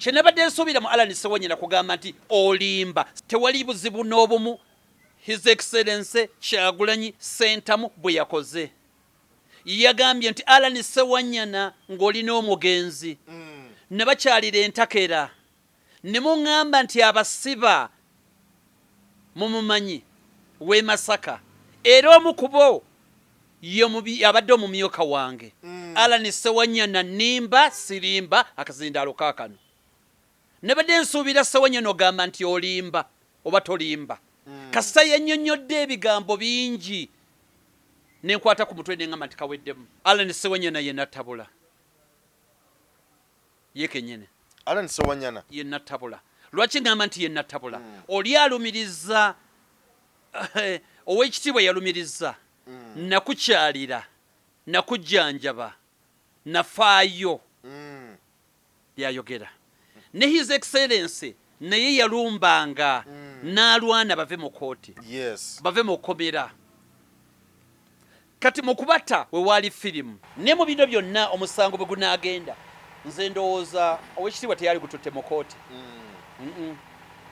kyenabadde nsuubira mu Alan Ssewanyana kugamba nti olimba tewali buzibu n'obumu His Excellency Kyagulanyi Ssentamu bwe yakoze. Yagambye nti Alan Ssewanyana ng'olina omugenzi ne bakyalira entakera ne muŋŋamba nti abasiba mumumanyi w'e Masaka era omu ku bo abadde omumyuka wange. Alan Ssewanyana nimba sirimba akazindaalo kaakano. Ne badde nsuubira Ssewanyana ogamba nti olimba oba tolimba. Kasita yannyonnyodde ebigambo bingi nenkwata ku mutwe neŋŋamba nti kaweddemu. Alan Ssewanyana yenna tabula. Ye kennyini. Alan Ssewanyana yenna tabula. Lwaki ŋŋamba nti yenna tabula? Oli alumiriza ow'ekitiibwa yalumiriza nakukyalira nakujjanjaba nafaayo byayogera ne His Excellency naye yalumbanga n'alwana bave mu kooti bave mu kkomera. Kati mu kubata we waali firimu ne mu bino byonna omusango bwe gunaagenda nze ndowooza ow'ekitiibwa teyali gututte mu kooti.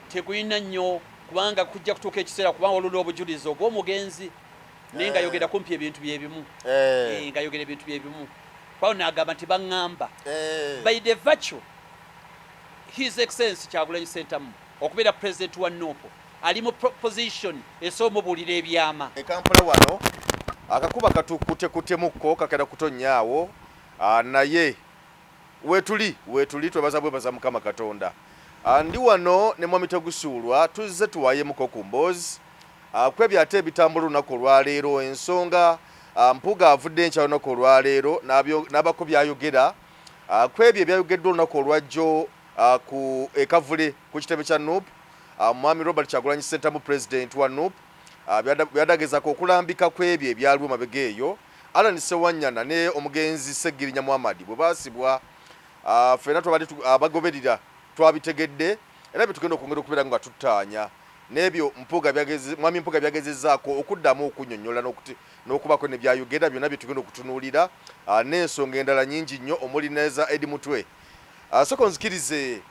Tegulina nnyo kubanga kujja kutuuka ekiseera kubanga olulwa obujulizi obw'omugenzi naye nga yogera kumpi ebintu byebimu nga yogera ebintu byebimu kwawo n'agamba nti baŋŋamba by the virtue His Excellency Kyagulanyi Ssentamu okubeera president wa Nuupu ali mu position esoomubuulira ebyama Kampala wano akakuba katukutekutemu kakera kutonyaawo naye weetuli twebaza Mukama Katonda. Ndi wano ne mwami Tegusulwa tuzze tuwaayemuko ku mboozi kwebyo ate ebitambula olunaku olwaleero ensonga Mpuuga avudde enkya olunaku olwaleero n'abako byayogera kwebyo ebyayogeddwa olunaku olwajjo ku ekavule ku kitebe kya Nuupu mwami Robert Kyagulanyi Ssentamu president wa Nuupu byadagezako okulambika kwebyo ebyaliwo mabega eyo. Alan Ssewanyana ne omugenzi Ssegirinya Muhammad bwe baasibwa ffenna twabadde abagoberera twabitegedde era bitugenda okwongera okubeera nga tuttaanya n'ebyo mwami Mpuuga byagezezzaako okuddamu okunnyonnyola n'okubako ne byayogera byonna bye tugenda okutunuulira n'ensonga endala nnyingi nnyo omuli neza Edi Mutwe. Soko nzikirize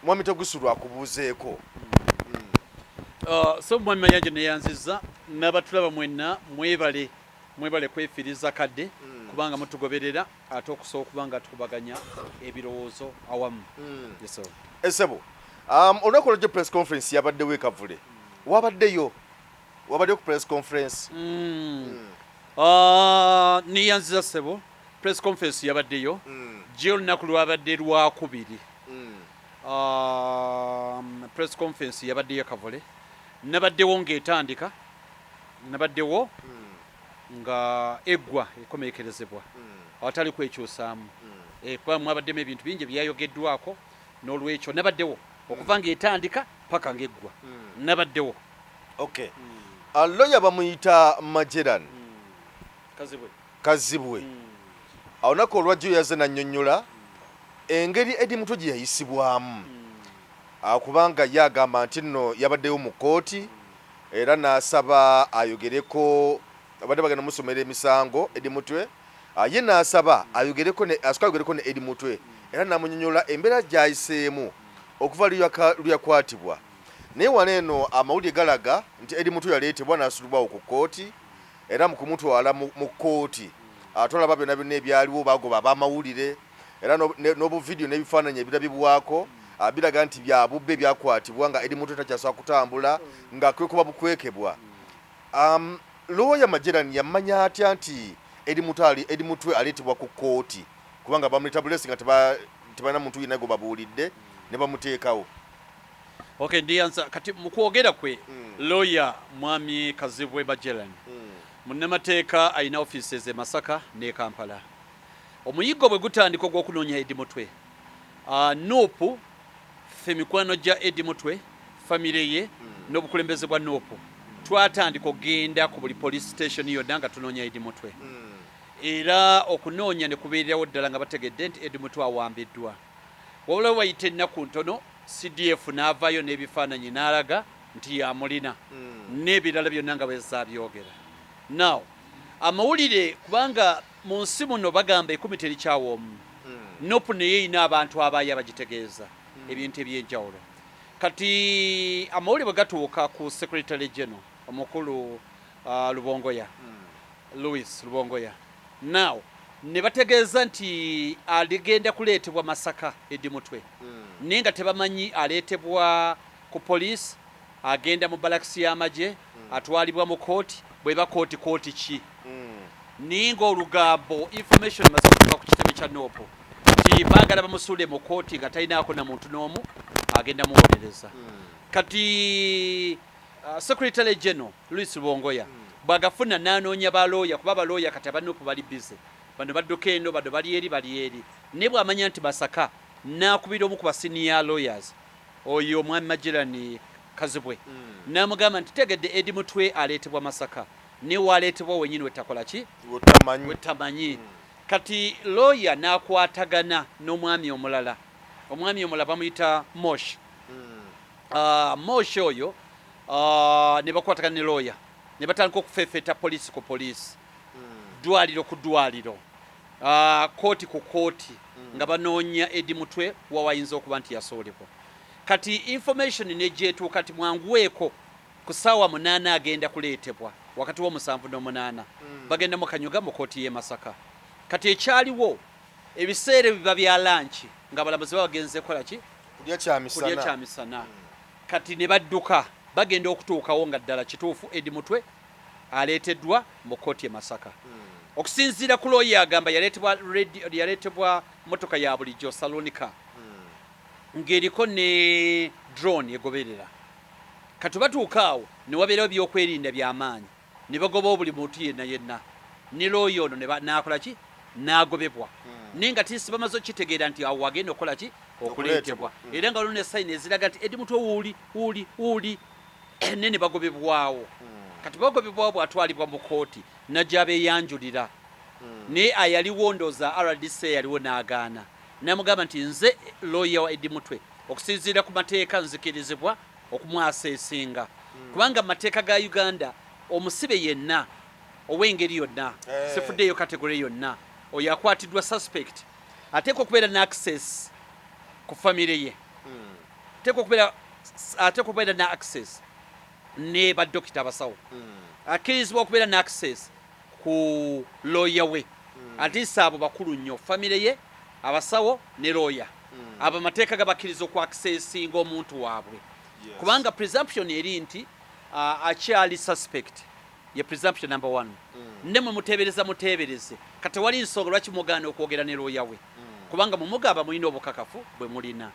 mwami Tegusulwa akubuuzeeko. So mwami Mayanja neyanzizza n'abatulaba mwenna mwebale kwefiiriza kadde kubanga mutugoberera ate okusobola okubanga tukubaganya ebirowoozo awamu. Esebo olunaku olwajjo press conference yabaddewo ekavule wabaddeyo ku press conference? Neyanziza ssebo press conference yabaddeyo gye olunaku lwabadde lwakubiri. Press conference yabaddeyo kavule nabaddewo ng'etandika nabaddewo nga eggwa ekomekerezebwa awatali kwekyusaamu kuba mwabaddemu ebintu bingi byayogeddwako n'olwekyo nabaddewo okuva ng'etandika paka ng'eggwa nabaddewo. Lawyer bamuyita Majeran Kazibwe olunaku olwajjo yazze nannyonnyola engeri Edi Mutwe gye yayisibwamu kubanga ye agamba nti nno yabaddeyo mu kooti era n'asaba ayogereko abadde bagenda musomera emisango Edi Mutwe ye n'asaba ayogereko ne Edi Mutwe era n'amunnyonnyola embeera gy'ayiseemu okuva luyakwatibwa. Naye wano eno amawulire galaga nti Edi Mutwe yaleetebwa n'asulibwawo ku kooti era mu kumutwala mu kooti atwalaba byonna byonna ebyaliwo bagoba ab'amawulire era n'obuvidiyo n'ebifaananyi ebirabibwako biraga nti bya bubbe byakwatibwa nga Edi Mutwe takyasobola kutambula nga kwekuba bukwekebwa. Lawyer Majeran yamanya atya nti Edi Mutwe aleetebwa ku kooti kubanga bamuleeta bulesi nga tebalina muntu yenna gwe babuulidde ne bamuteekawo? Ndiyanza kati mu kwogera kwe lawyer mwami Kazibwe Majeran munnamateeka alina offices e Masaka ne Kampala. Omuyiggo bwe gutandika ogw'okunoonya Edi Mutwe Nuupu ffe mikwano gya Edi Mutwe famire ye n'obukulembeze bwa Nuupu twatandika okugenda ku buli police station yonna nga tunoonya Edi Mutwe era okunoonya ne kubeererawo ddala nga bategedde nti Edi Mutwe awambiddwa. Wabula wayita ennaku ntono CDF n'avaayo n'ebifaananyi n'alaga nti yamulina n'ebirala byonna nga bwezabyogera. Now amawulire kubanga mu nsi muno bagamba 10 terikyawoomu Nuupu naye erina abantu abaayo abagitegeeza ebintu ebyenjawulo kati amawulire gatuuka ku Secretary General omukulu Lubongoya Louis Lubongoya now ne bategeeza nti aligenda kuleetebwa Masaka Edimutwe nenga tebamanyi aleetebwa ku police agenda mu balakisi y'amagye atwalibwa mu kooti bweba kooti ki ninga olugambo information masakutuka ku kitebe kya nopo ti baagala bamusuule mu kooti nga talinaako na muntu n'omu agenda muwolereza kati Secretary General Louis Lubongoya bwagafuna n'anoonya balooya kuba balooya kati abanupu bali busy bano badduka eno bano bali eri ne bw'amanya nti Masaka n'akubira omu ku ba senior lawyers oyo omwami Magirani Kazibwe n'amugamba nti tegedde Edimutwe aleetebwa Masaka ne waleetebwa wenyini wetakola ki wetamanyi kati lawyer n'akwatagana n'omwami omulala bamuyita Mosh Mosh oyo ne bakwatagana ne lawyer ne batandika okufeefeeta poliisi ku poliisi ddwaliro ku ddwaliro kooti ku kooti nga banoonya Edimutwe wawayinza okuba nti yasoolebwa kati information negyetuuka kati mwanguweeko ku ssaawa 8 agenda kuleetebwa wakati w'7 n'8 bagenda mu Kanyuga mu kooti y'e Masaka kati ekyaliwo ebiseera biba bya lanchi nga balamuzi bagenze kola ki kulya kyamisana kati ne badduka bagenda okutuukawo nga ddala kituufu Edimutwe aleeteddwa mu kooti y'e Masaka okusinziira ku lawyer agamba yaleetebwa motoka ya bulijjo salonika ng'eriko ne drone egoberera kati batuuka awo ne wabeerawo byokwerinda by'amaanyi ne bagoba buli muntu yenna ne lawyer ono n'akola ki n'agobebwa naye nga tisi bamaze okitegeera nti awo wagenda okukola ki okuleetebwa era nga waliwo ne sayini eziraga nti Edimutwe wuuli ne bagobebwawo kati bagobebwawo bw'atwalibwa mu kooti najja beeyanjulira naye ayaliwo ndooza RDC yaliwo n'agaana n'amugamba nti nze lawyer wa Edimutwe okusinziira ku mateeka nzikirizibwa okumwaseesinga kubanga mu mateeka ga Uganda omusibe yenna ow'engeri yonna sefuddeeyo kategore yonna oyo akwatiddwa suspect ateekwa okubeera ne access ku famire ye ateekwa okubeera ne access ne badokita abasawo akkirizibwa okubeera ne access ku lawyer we atiisa abo bakulu nnyo famire ye abasawo ne lawyer abo amateeka gabakkiriza okwaccessinga omuntu waabwe kubanga presumption eri nti akyali suspect ye presumption number 1 ne mwe muteebereze kati wali nsonga lwaki mugaana okwogera ne lawyer we kubanga mumugamba mulina obukakafu bwe mulina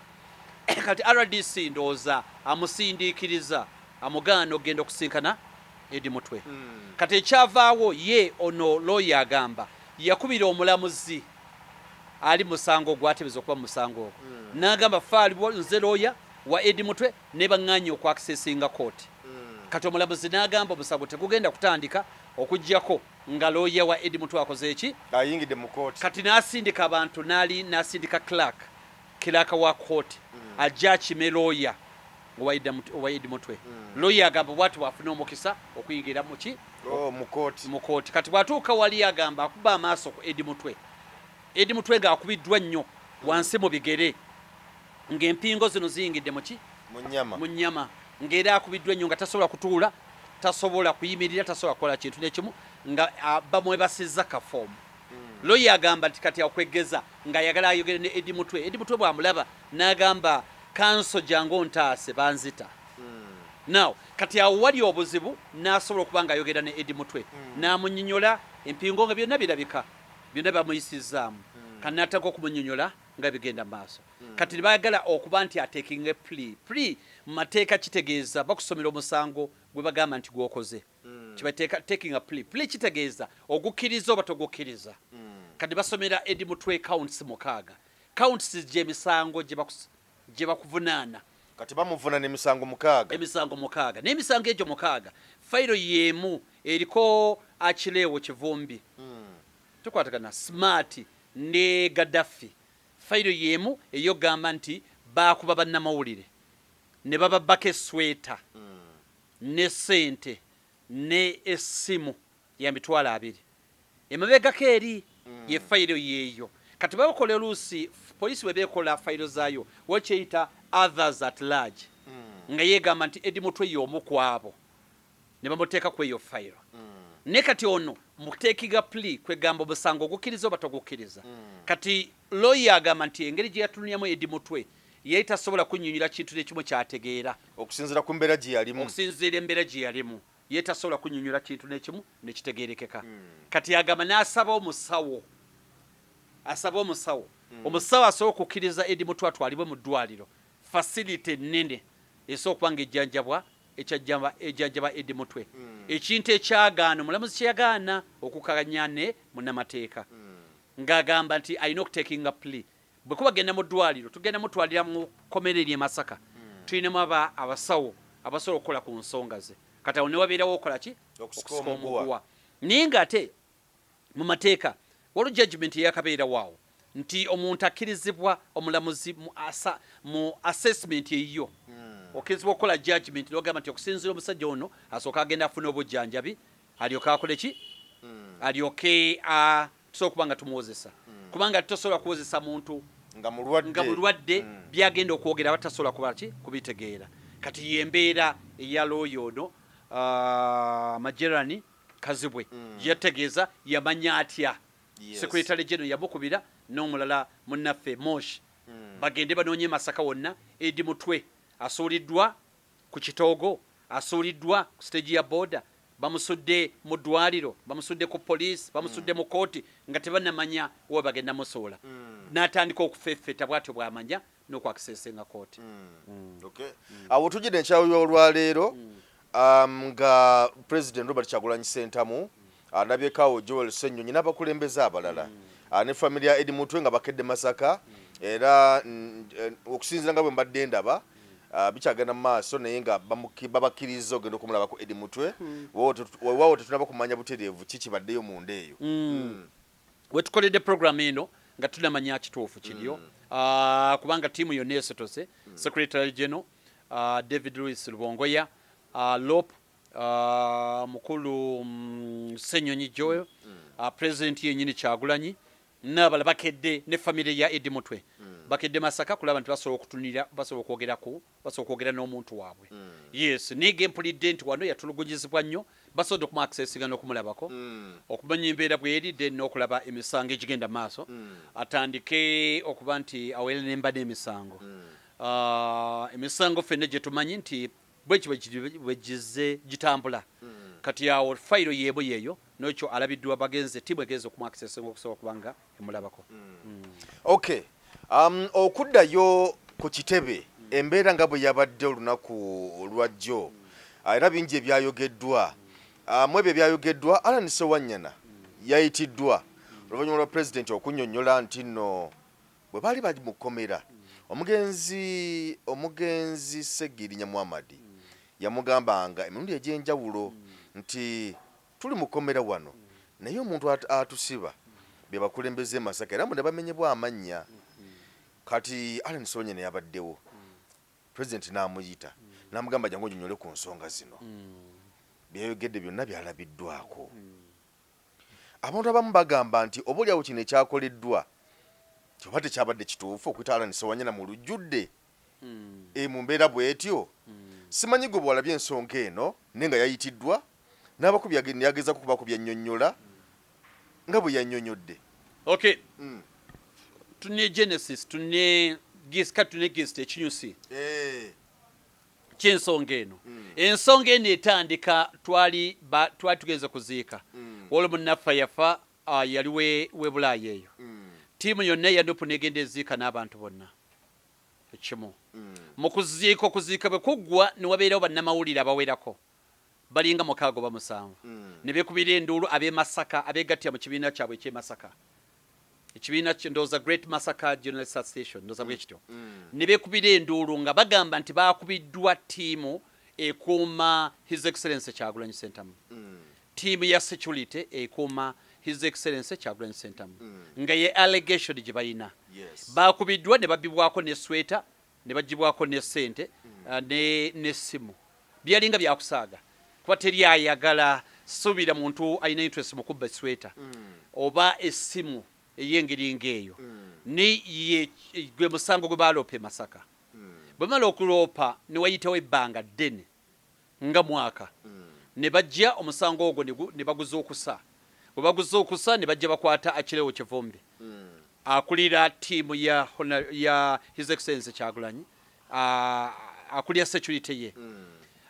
kati RDC ndowooza amusindiikiriza amugaana okugenda okusinkana Edimutwe kati ekyavaawo ye ono lawyer agamba yakubira omulamuzi ali musango gwatebeza okuba musango ogwo n'agamba faaliwo nze lawyer wa Edimutwe ne baŋŋaanye okwakisesinga kooti kati omulamuzi n'agamba omusango tegugenda kutandika okuggyako nga lawyer wa Edimutwe akoze eki ayingidde mu kooti kati n'asindika abantu n'asindika clerk wa kooti ajja akime lawyer owa Edimutwe lawyer agamba bw'ati bw'afuna omukisa okuyingira mu kooti kati bw'atuuka wali agamba akuba amaaso ku Edimutwe ng'akubiddwa nnyo wansi mu bigere ng'empingo zino ziyingidde mu nnyama ng'era akubiddwa ennyo nga tasobola kutuula tasobola kuyimirira tasobola kukola kintu n'ekimu nga bamwebasizza kafoomu lawyer agamba nti kati akwegeza ng'ayagala ayogere ne Edimutwe bw'amulaba n'agamba kanso jangu ontaase banzita now kati awo wali obuzibu n'asobola okuba ng'ayogera ne Edimutwe n'amunnyonnyola empingo nga byonna birabika byonna bamuyisizzaamu kandi n'ataka okumunyonnyola nga bigenda maaso kati bayagala okuba nti atekinga plea mu mateeka kitegeeza bakusomera omusango gwe bagamba nti gwokoze kibateeka taking a plea kitegeeza ogukkiriza oba togukkiriza kati basomera Edimutwe counts 6 counts gy'emisango gye bakuvunaana kati bamuvunaana emisango 6 n'emisango egyo 6 fayiro y'emu eriko Akileewo Kivumbi tukwatagana Smart ne Gaddafi fayiro y'emu eyogamba nti baakuba bannamawulire ne bababbako esweta ne ssente ne essimu ya mitwalo 2 emabegako eri ye fayiro yeeyo kati babakola oluusi police webekola file zaayo wakyeyita others at large nga yegamba nti Edi Mutwe y'omu kwabo ne bamuteeka ku eyo file ne kati ono muteekiga plea kwegamba Musango gukkiriza oba togukkiriza kati lawyer agamba nti engeri gye yatunulyamu Edi Mutwe ye tasobola kunnyonnyola kintu n'ekimu kyategeera okusinziira ku mbeera gye yalimu okusinziira embeera gye yalimu ye tasobola kunnyonnyola kintu n'ekimu nekitegeerekeka kati agamba n'asaba omusawo omusawo asobola okukkiriza Edi Mutwe atwalibwe mu ddwaliro facility ennene esobola okuba nga ejjanjaba Edi Mutwe ekintu ekyagaana omulamuzi kyeyagaana okukakanya ne munnamateeka ng'agamba nti alina okuteekinga plea bwe kubagenda mu ddwaliro tugenda mutwalira mu komereri e Masaka tulinamu abasawo abasobola okukola ku nsonga ze kati awo ne wabeerawo okola ki okusika omuguwa naye ng'ate mu mateeka waliwo judgment eyakabeerawo nti omuntu akkirizibwa omulamuzi mu assessment eyiyo okkirizibwa okukola judgment n'ogamba nti okusinziira omusajja ono asooka agenda afuna obujjanjabi alyoke akole ki alyoke tusobola okuba nga tumuwozesa kubanga tosobola kuwozesa muntu nga mulwadde byagenda okwogera batasobola kuba ki kubitegeera kati yembeera eya looyo ono Majerani Kazibwe yategeeza yamanya atya Secretary General yamukubira n'omulala munnaffe Moshi bagende banoonye Masaka wonna Edi Mutwe asuuliddwa ku kitoogo asuuliddwa ku stage ya border bamusudde mu ddwaliro bamusudde ku police bamusudde mu kooti nga tebannamanya we bagenda musuula n'atandika okufeefeta bw'atyo bw'amanya n'okwakiseesenga kooti awo tujjira enkyawo y'olwaleero nga President Robert Kyagulanyi Ssentamu anabyekaawo Joel Ssenyonyi n'abakulembeze abalala ne family ya Edi Mutwe nga bakedde Masaka era okusinziira nga bwe mbadde ndaba bikyagenda mu maaso naye nga babakkiriza ogenda okumulabako Edi Mutwe weewaawo tetunaba kumanya butereevu kikibaddeyo munda eyo we tukoledde program eno nga tunamanya kituufu kiryo kubanga tiimu yonna esotose Secretary General David Louis Lubongoya Lop mukulu Ssenyonyi Joel President yennyini Kyagulanyi n'abala bakedde ne family ya Edi Mutwe bakedde Masaka kulaba nti basobola okutunira basobola okwogera n'omuntu waabwe yes nige mpulidde nti wano yatulugunyizibwa nnyo basobodde okuma accessinga n'okumulabako okumanya embeera bweridde n'okulaba emisango egigenda maaso atandike okuba nti awere nemba n'emisango emisango ffenna gye tumanyi nti bwegize gitambula kati awo fayiro yeebo yeeyo n'ekyo alabiddwa bagenze tiimu egenze okuma accessinga okusobola okubanga emulabako okay okuddayo ku kitebe embeera nga bwe yabadde olunaku olwajjo era bingi ebyayogeddwa mu ebyo ebyayogeddwa Alan Ssewanyana yayitiddwa oluvannyuma lwa pulezidenti okunnyonnyola nti nno bwe baali bamukomera omugenzi Ssegirinya Muhammad yamugambanga emirundi egy'enjawulo nti tuli mukomera wano naye omuntu atusiba bye bakulembeze Masaka era mu ne bamenyebwa amannya kati Alan Ssewanyana yabaddewo pulezidenti n'amuyita n'amugamba jangu onyonyole ku nsonga zino byayogedde byonna byalabiddwako abantu abamu bagamba nti obaoliawo kino ekyakoleddwa kyoba tekyabadde kituufu okuyita Alan Ssewanyana mu lujjudde mu mbeera bw'etyo simanyi gwe bwalabye ensonga eno naye nga yayitiddwa n'abakubi yageza kubakubya nnyonnyola nga bwe yannyonnyodde okay tune Genesis tune gist ekinyusi ky'ensonga eno ensonga eno etandika twali tugenze kuziika waliwo munnaffe yafa yali we Bulaaya eyo tiimu yonna yanupu negenda eziika n'abantu bonna ekimu mu okuziika bwe kuggwa ne wabeerawo bannamawulire abawerako balinga 6 oba 7 ne beekubira enduulu ab'e Masaka abeegattira mu kibiina kyabwe eky'e Masaka ekibiina ndowooza Great Masaka Journalist Association ndowooza bwe kityo ne beekubira enduulu nga bagamba nti baakubiddwa ttiimu ekuuma His Excellency Kyagulanyi Ssentamu ttiimu ya security ekuuma His Excellency Kyagulanyi Ssentamu nga ye allegation gye balina baakubiddwa ne babbibwako ne sweta ne bagibwako ne ssente n'essimu byalinga byakusaaga kuba teri ayagala suubira muntu alina interest mu kubba sweta oba essimu ey'engeri ng'eyo ni ye gwe musango gwe baloopa Masaka bwe mala okuloopa ne wayitawo ebbanga ddene nga mwaka ne bajja omusango ogwo ne baguza okusa bwe baguza okusa ne bajja bakwata Akireewo Kivumbi akulira tiimu ya His Excellency Kyagulanyi akulira security ye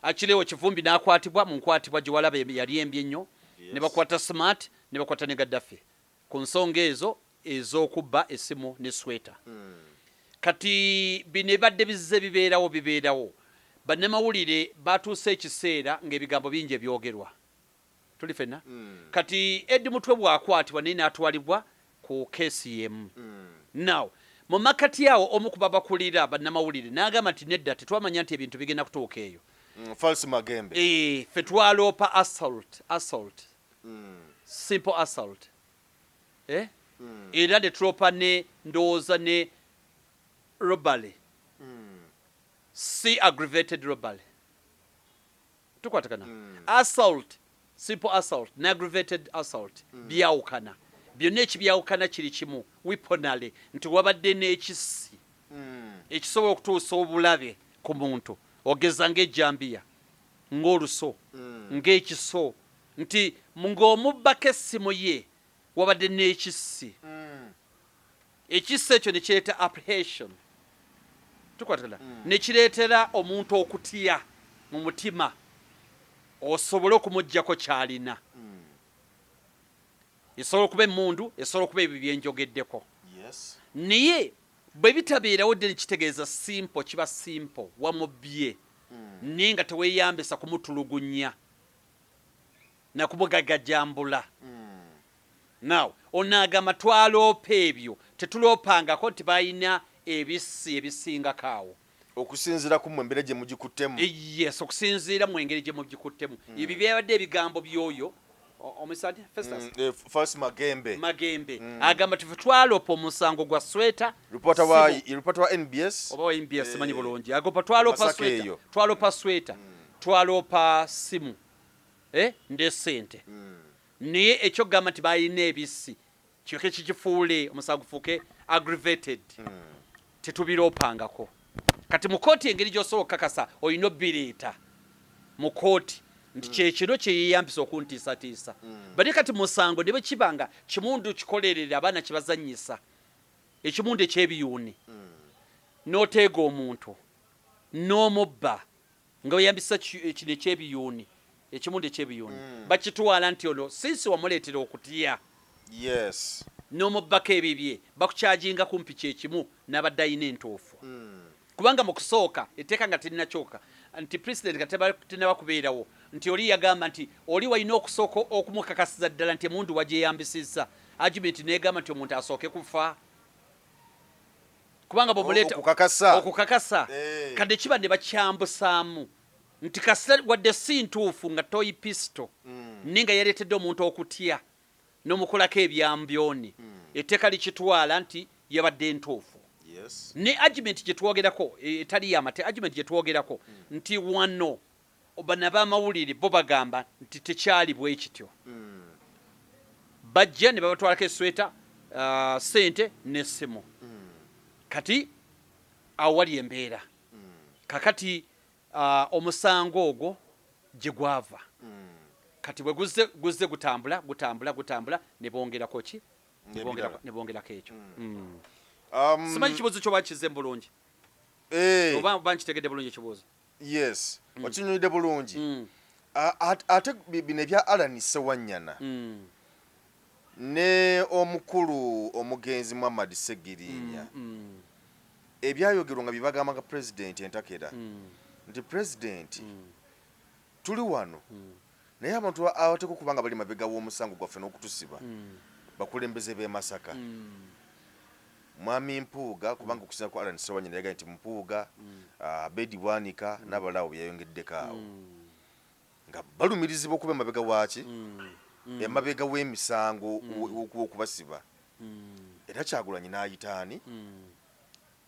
Akireewo Kivumbi n'akwatibwa mu nkwatibwa gye walaba yali embi ennyo ne bakwata Smart ne bakwata ne Gaddafi ku nsonga ezo ez'okubba essimu ne sweta kati bine badde bizze bibeerawo bannamawulire batuuse ekiseera ng'ebigambo bingi ebyogerwa tuli fenna kati Eddi Mutwe bwakwatibwa naye n'atwalibwa ku keesi yemu now mu makati awo omu ku babakulira bannamawulire n'agamba nti nedda tetwamanya nti ebintu bigenda kutuuka eyo false magembe fe twaloopa assault simple assault era ne tulopa ne ndowooza ne robbery si aggravated robbery tukwatagana assault simple assault ne aggravated assault byawukana byonna ekibyawukana kiri kimu weaponary nti wabadde n'ekisi ekisobola okutuusa obulabe ku muntu ogeza ng'ejjambiya ng'oluso ng'ekiso nti ng'omubbako essimu ye wabadde n'ekisi ekisi ekyo ne kireeta apprehension tukwatala ne kireetera omuntu okutya mu mutima osobole okumuggyako kyalina esobola okuba emmundu esobola okuba ebyo byenjogeddeko naye bwe bitabeerawo dde nekitegeeza simple kiba simple wamubye naye nga teweeyambisa kumutulugunya nakumugagajambula now onaagamba twaloopa ebyo tetuloopangako nti balina ebisi ebisingako awo okusinziira ku mwengeri gye mugikuttemu yes okusinziira mu engeri gye mugikuttemu ebyo byabadde ebigambo by'oyo omusadi false magembe agamba tufe twaloopa omusango gwa sweta reporter wa NBS oba wa NBS manyi bulungi agomba twaloopa sweta twaloopa simu nde sente naye ekyo gamba nti balina ebisi kyoke kikifuule omusango gufuuke aggravated tetubiroopangako kati mu kooti engeri gy'osobola okukakasa olina obbireeta mu kooti nti kyekino kyeyeyambisa okuntiisatiisa bali kati musango ne bwe kibanga kimundu kikolerera abaana kibazannyisa ekimundu ekyebiyuuni n'oteega omuntu n'omubba nga weyambisa kino ekyebiyuuni ekimundu ekyebiyuuni bakitwala nti ono sinsi wamuleetera okutya n'omubbako ebibye bakukyajinga kumpi kyekimu n'abadde ayina entuufu kubanga mu kusooka etteeka nga terinakyoka nti president nga tenabakubeerawo nti oli yagamba nti oli walina okusooka okumukakasiza ddala nti emundu wagyeyambisizza argument negamba nti omuntu asooke kufa kubanga bwemuleeta okukakasa kadde kiba ne bakyambusaamu nti kasita wadde si ntuufu nga toyi pisito naye nga yaleetedde omuntu okutya n'omukolako ebyambyoni etteeka likitwala nti yabadde ntuufu ne argument gye twogerako etali yamate argument gye twogerako nti wano bana b'amawulire bo bagamba nti tekyali bwe kityo bajja ne babatwalako esweta sente n'essimu kati awo wali embeera kakati omusango ogwo gye gwava kati bwe guzze gutambula ne bongerako ki ne bongerako ekyo simanyi kibuuzo kyo bakize bulungi oba bankitegedde bulungi ekibuuzo yes okinyonidde bulungi ate bino ebya Alani Ssewanyana ne omukulu omugenzi Muhammad Segirinya ebyayogerwa nga bibagamba nga president entakera nti president tuli wano naye abantu abateka okubanga bali mabega w'omusango gwaffe n'okutusiba bakulembeze b'e Masaka Mwami Mpuuga kubanga okusinza ku Alani Ssewanyana yaga nti Mpuuga Bedi Bwanika n'abalala byayongeddeko awo nga balumirizibwa okuba emabega waaki emabega w'emisango okubasiba era Kyagulanyi n'ayitaani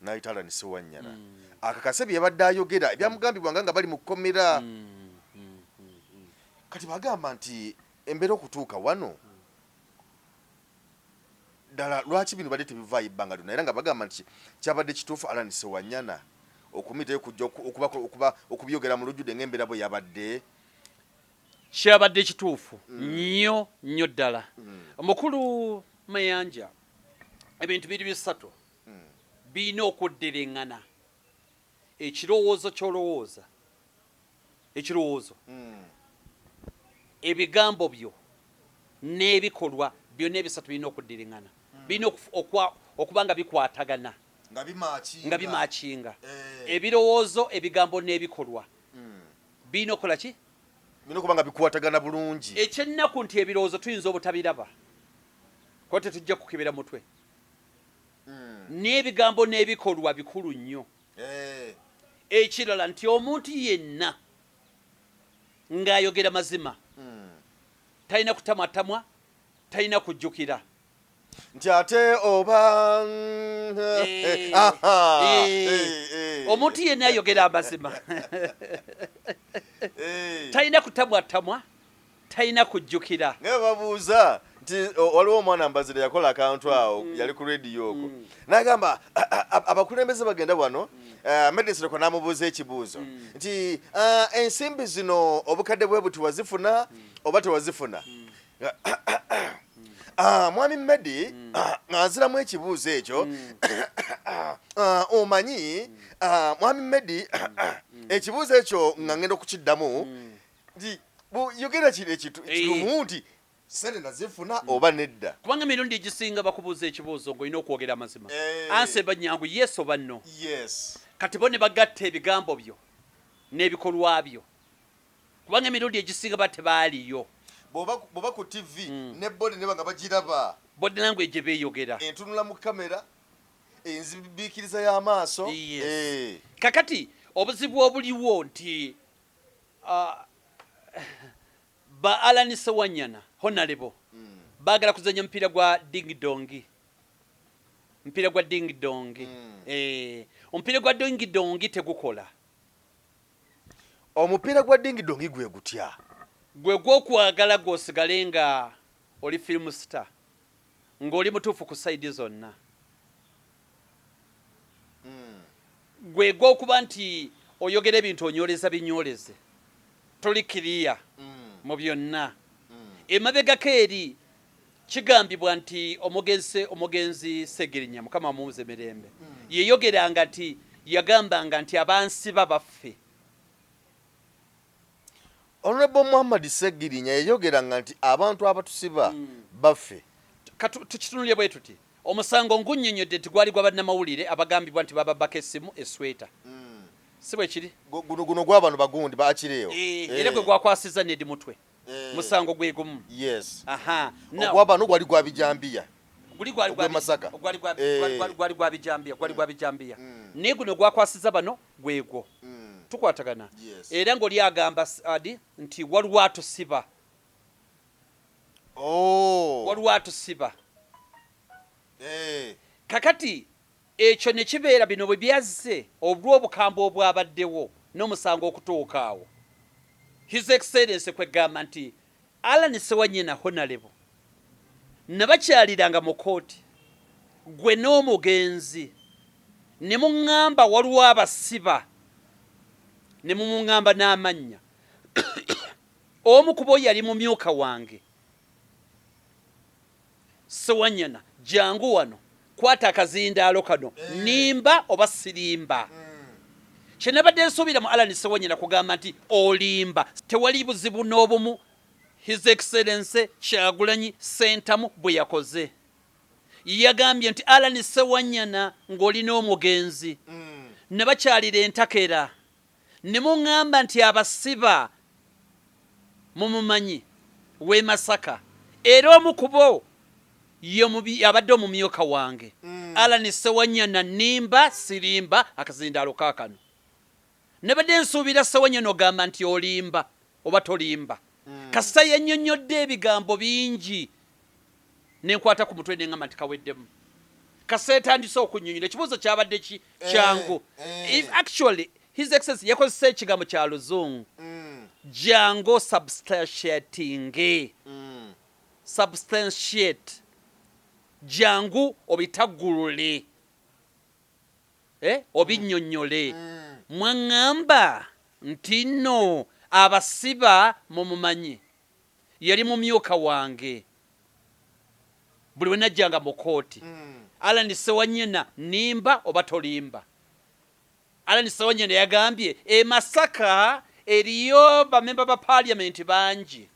n'ayita Alani Ssewanyana akakase bye yabadde ayogera ebyamugambibwanga nga bali mu kkomera kati bagamba nti embeera okutuuka wano ddala lwaki bino badde tebivaayo ebbanga lyonna era nga bagamba nti kyabadde kituufu Alan Ssewanyana okumiteyo kujja okubyogera mu lujjudde ng'embeera bwe yabadde kyabadde kituufu nnyo nnyo ddala omukulu Mayanja ebintu biri bisatu birina okuddereŋŋana ekirowoozo ky'olowooza ekirowoozo ebigambo byo n'ebikolwa byonna ebisatu birina okuddereŋŋana birina okuba nga bikwatagana nga bimaakinga ebirowoozo ebigambo n'ebikolwa birina okukola ki birina okuba nga bikwatagana bulungi ekyennaku nti ebirowoozo tuyinza obutabiraba ko tetujja kukebera mutwe n'ebigambo n'ebikolwa bikulu nnyo ekirala nti omuntu yenna ng'ayogera mazima talina kutamatamwa talina kujjukira nti ate oba omuntu yenna ayogera amazima talina kutamwatamwa talina kujjukira nga babuuza nti waliwo omwana mbazire yakola akantu awo yali ku rediyo okwo n'agamba abakulembeze bagenda wano medesireko n'amubuuza ekibuuzo nti ensimbi zino obukadde bwe buti wazifuna oba tewazifuna mwami Medi ng'aziramu ekibuuzo ekyo omanyi mwami Medi ekibuuzo ekyo nga ngenda okukiddamu nti yogera kirumu nti sente nazifuna oba nedda kubanga emirundi egisinga bakubuuza ekibuuzo ng'olina okwogera amazima ansi banyangu yes oba no kati bo ne bagatta ebigambo byo n'ebikolwa byo kubanga emirundi egisinga ba tebaaliyo bw'oba ku TV ne bode ne banga bagiraba body language gye beeyogera entunula mu kamera enzibiikiriza y'amaaso kakati obuzibu obuliwo nti ba Alan Ssewanyana Honorable baagala kuzanya mpira gwa dingidongi omupiira gwa dingidongi tegukola omupiira gwa dingidongi gwe gutya gwe gw'okwagala gw'osigale nga oli film star ng'oli mutuufu ku sayidi zonna gwe gw'okuba nti oyogera ebintu onyoleza binyoleze toli kiriya mu byonna emabegako eri kigambibwa nti omugenzi Segirinya mukama mumuze mirembe yeyogeranga nti yagambanga nti abansiba baffe Honorable Muhammad Segirinya yayogeranga nti abantu abatusiba baffe tukitunulye bwe tuti omusango ngunnyonnyodde nti gwali gw'abannamawulire abagambibwa nti bababbako essimu esweta si bwe kiri guno gw'abantu bagundi bakireewo era gwe gwakwasiza nedi mutwe musango gwe gumu ogw'abantu gwali gwa bijambiya gwali gwa bijambiya naye guno gwakwasiza bano gwegwo tukwatagana era ng'oli agamba adi nti waliwo atusiba kakati ekyo ne kibeera bino bwe byazze olw'obukambwe obwabaddewo n'omusango okutuuka awo His Excellency kwegamba nti Alan Ssewanyana Honorable nabakyaliranga mu kooti gwe n'omugenzi ne muŋŋamba waliwo abasiba ne mumuŋŋamba n'amannya omu ku bo yali mumyuka wange Ssewanyana jangu wano kwata akazindaalo kano nimba oba sirimba kye nabadde nsuubira mu Alan Ssewanyana kugamba nti olimba tewali buzibu n'obumu His Excellency Kyagulanyi Ssentamu bwe yakoze yagambye nti Alan Ssewanyana ng'olina omugenzi ne bakyalira entakera ne muŋŋamba nti abasiba mumumanyi w'e Masaka era omu ku bo abadde omumyuka wange Alan Ssewanyana nimba sirimba akazindaalo kaakano ne badde nsuubira Ssewanyana ogamba nti olimba oba tolimba kasita yennyonnyodde ebigambo bingi nenkwata ku mutwe neŋŋamba nti kaweddemu kasita etandise okunnyonnyola ekibuuzo kyabadde kyangu actually His Excellency yakozesa ekigambo kya luzungu jangu substantiate jangu obitaggulule obinnyonnyole mwaŋŋamba nti nno abasiba mumumanyi yali mumyuka wange buli we najjanga mu kooti Alani Ssewanyana nimba oba tolimba Alani Ssewanyana yagambye Masaka eriyo bamemba ba Parliament bangi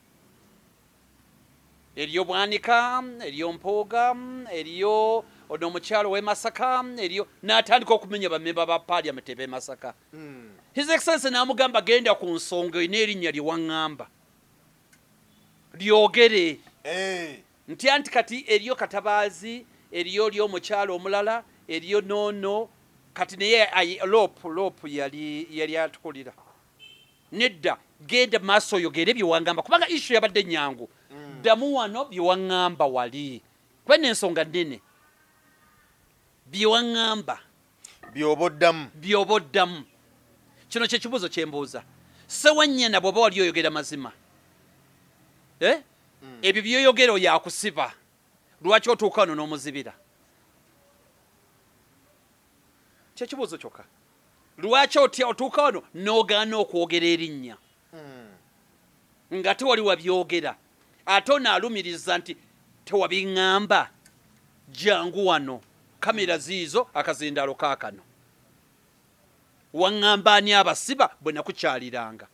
eriyo Bwanika eriyo Mpuuga eriyo ono omukyalo w'e Masaka eriyo n'atandika okumenya bamemba ba Parliament b'e Masaka His Excellency n'amugamba genda ku nsonga n'erinnya lye waŋŋamba lyogere nti anti kati eriyo Katabaazi eriyo omukyalo omulala eriyo nono kati naye lopu yali atukulira nedda genda maaso oyogere bye wangamba kubanga issue yabadde nyangu ddamu wano bye waŋŋamba wali kwene ensonga nnene bye waŋŋamba by'oboddamu kino kye kibuuzo kye mbuuza Ssewanyana bw'oba wali oyogera mazima ebyo byoyogera oyo akusiba lwaki otuuka wano n'omuzibira kyekibuuzo kyokka lwaki otuuka wano n'ogaana okwogera erinnya nga tewali wabyogera ate onaalumiriza nti tewabiŋŋamba jangu wano kamera ziizo akazindaalo kaakano waŋŋamba ani abasiba bwe nakukyaliranga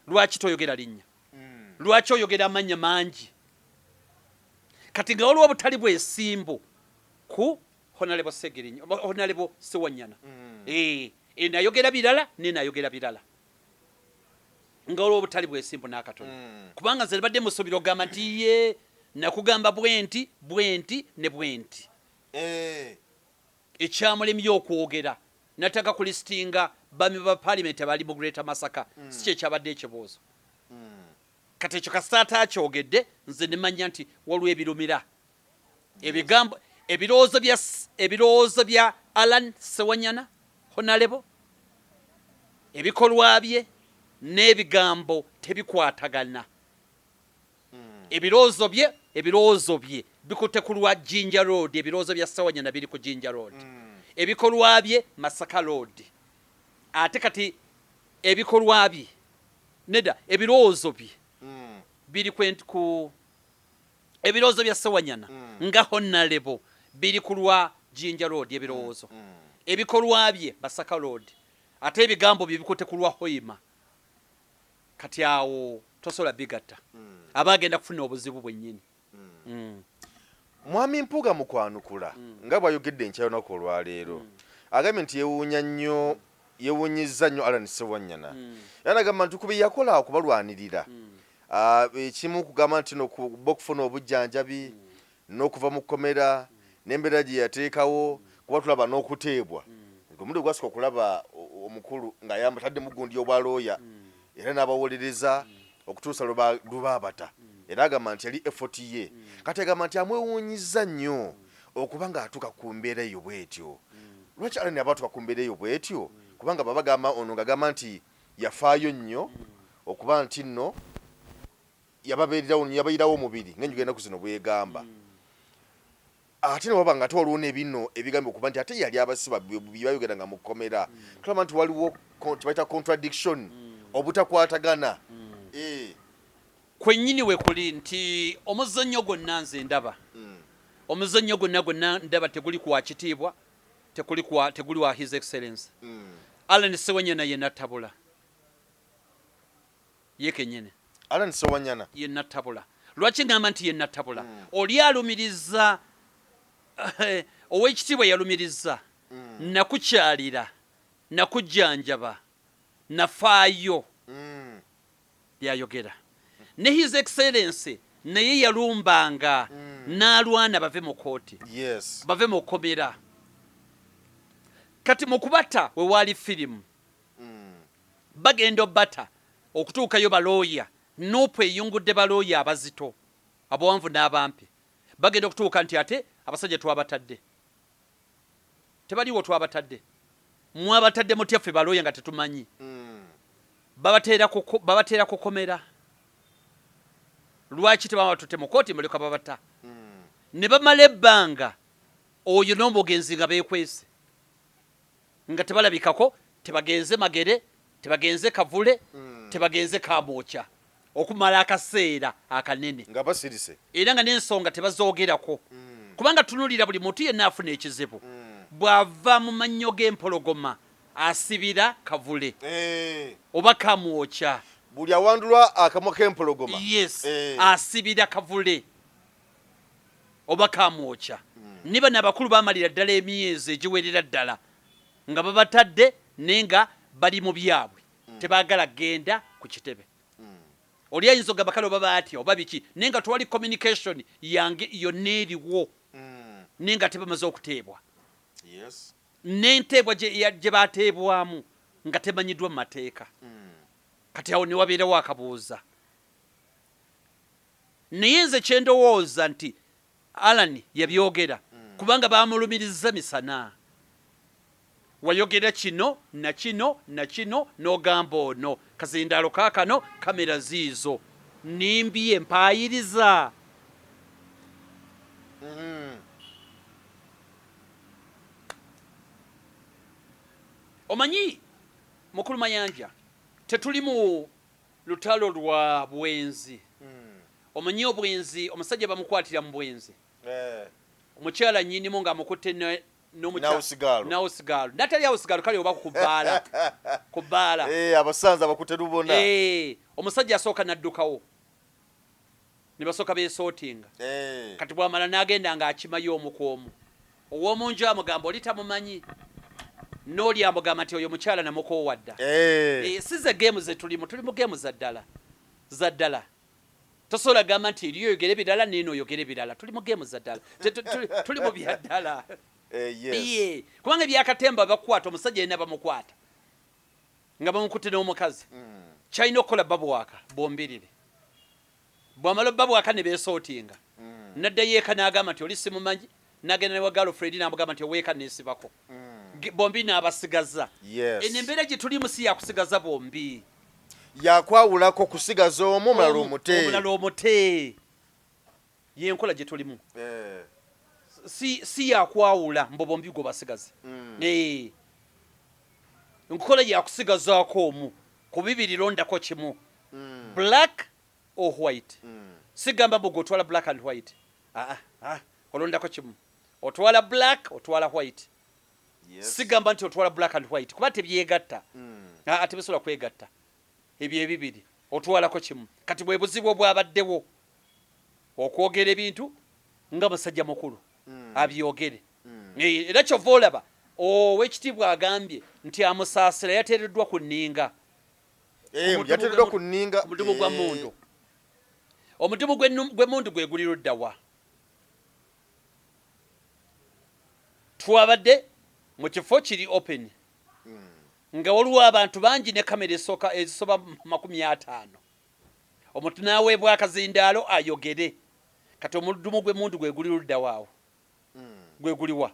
lwaki toyogera linnya lwaki oyogera amannya mangi kati nga waliwo obutali bwesimbu ku Honorable Ssewanyana nayogera birala nenayogera birala nga waliwo obutali bwesimbu n'akatono kubanga nze libadde musuubira ogamba nti ye nakugamba bwenti ne bwenti ekyamulemye okwogera nataka kulistinga bamemba ba Parliament abali mu Greater Masaka si kye kyabadde ekibuuzo kati ekyo kasitaata akyogedde nze nemanya nti waliwo ebirumira ebigambo ebirowoozo bya Alani Ssewanyana Honorable ebikolwa bye n'ebigambo tebikwatagana ebirowoozo bye bikutte ku lwa Jinja Road ebirowoozo bya Ssewanyana biri ku Jinja Road ebikolwa bye Masaka Road ate kati ebikolwa bye nedda ebirowoozo bye biri ku ebirowoozo bya Ssewanyana nga Honorable biri ku lwa Jinja Road ebirowoozo ebikolwa bye Masaka Road ate ebigambo bye bikutte ku lwa Hoima kati awo tosobola bigatta abagenda kufuna obuzibu bwennyini Mwami Mpuuga mu kwanukula nga bw'ayogedde enkyalunaku olwaleero agambye nti yewuunyizza nnyo Alani Ssewanyana era n'agamba nti kubi yakola okubalwanirira ekimu kugamba nti okufuna obujjanjabi n'okuva mu kkomera n'embeera gye yateekawo kuba tulaba n'okuteebwa omulimu gwasooka okulaba omukulu ng'ayambatadde mu gundi obwa looya era n'abawolereza okutuusa lubaabata era agamba nti yali effort ye kati agamba nti amwewuunyizza nnyo okuba ng'atuuka ku mbeera eyo bw'etyo lwaki Alani aba atuuka ku mbeera eyo bw'etyo kubanga baba gamba ono ng'agamba nti yafaayo nnyo okuba nti nno yabayirawo omubiri ng'enjuga ennaku zino bwegamba ate ne waba nga ate waliwo n'ebino ebigambo okuba nti ate yali abasiba byebayogeranga mu kkomera tulaba nti waliwo tebayita contradiction obutakwatagana kwennyini we kuli nti omuzannyo gwonna nze ndaba omuzannyo gwonna ndaba teguli kwa kitiibwa teguli wa His Excellency Alani Ssewanyana ye nattabula ye kennyini Alani Ssewanyana ye nattabula lwaki ngamba nti ye nattabula oli alumiriza ow'ekitiibwa yalumiriza nakukyalira nakujjanjaba nafaayo byayogera ne His Excellency naye yalumbanga n'alwana bave mu kooti bave mu kkomera kati mu kubata we waali firimu bagenda obbata okutuukayo balooya nuupu eyungudde balooya abazito abawanvu n'abampi bagenda okutuuka nti ate abasajja twabatadde tebaliwo twabatadde mwabatadde mutya ffe balooya nga tetumanyi babateera kukomera lwaki tebaba batutte mu kooti muleka babata ne bamala ebbanga oyo n'omugenzi nga beekwese nga tebalabikako, tebagenze Magere, tebagenze Kavule, tebagenze Kamwokya, okumala akaseera akanene nga basirise era nga n'ensonga tebazoogerako kubanga tunulira buli muntu yenna afuna ekizibu bw'ava mu mannyo g'empologoma asibira Kavule oba Kamwokya, buli awandulwa akamwa k'empologoma yes asibira Kavule oba Kamwokya. Niba n'abakulu bamalira ddala emyezi egiwerera ddala nga babatadde nenga bali mu byabwe tebaagala genda ku kitebe. Oli ayinza ogamba kale oba baatya oba biki nenga tewali communication yange yonna eriwo nenga tebamaze okuteebwa. Yes. N'enteebwa gye baateebwamu nga temanyiddwa mu mateeka. Kati awo ne wabeerawo akabuuza. Naye nze kye ndowooza nti Alan yabyogera kubanga baamulumiriza misana. Wayogera kino na kino na kino n'ogamba ono kazindaalo kaakano kamera ziizo nimbi empaayiriza. Omanyi mukulu Mayanja tetuli mu lutalo lwa bwenzi. Omanyi obwenzi omusajja bamukwatira mu bwenzi omukyala nnyinimu ng'amukutte n'omusigalo natali awo kale oba kubbaala abasanza bakutte lubona omusajja asooka n'addukawo ne basooka beesootinga kati bw'amala n'agenda ng'akimayo omukwomu ow'omunju amugamba oli tamumanyi n'oli amugamba nti oyo mukyala namukoowadda. Si ze geemu ze tuli mu geemu za ddala tosobola gamba nti eriyo oyogere birala nino oyogere birala, tuli mu geemu za ddala tuli mu bya ddala. Kubanga ebyakatemba bakwata omusajja yenna bamukwata nga bamukutte n'omukazi kyalina okukola babwaka bombirire bw'amala babwaka ne beesootinga naddayo eka n'agamba nti oli simumanyi n'agenda ne wa girlfriend n'amugamba nti oweeka neesibako bombi n'abasigaza. Eno embeera gye tulimu si yakusigaza bombi yakwawulako kusigaza omu omulala omute yenkola gye tulimu si yakwawula mbo bombi gwe basigaze. Nkola yakusigazaako omu ku bibiri londako kimu black or white. Sigamba mbu gwe otwala black and white olondako kimu otwala black otwala white. Sigamba nti otwala black and white kuba tebyegatta tebisobola kwegatta ebyo ebibiri otwalako kimu. Kati bwe buzibu obwabaddewo okwogera ebintu nga musajja mukulu abyogere era kyova olaba ow'ekitiibwa agambye nti amusaasira yateereddwa ku nninga omudumu gwa mundu. Omudumu gw'emmundu gwegulira ddawa. Twabadde mu kifo kiri open nga waliwo abantu bangi ne kamera ezisoba 50. Omuntu n'aweebwa akazindaalo ayogere. Kati omudumu gw'emmundu gwegulira ddawa gweguliwa.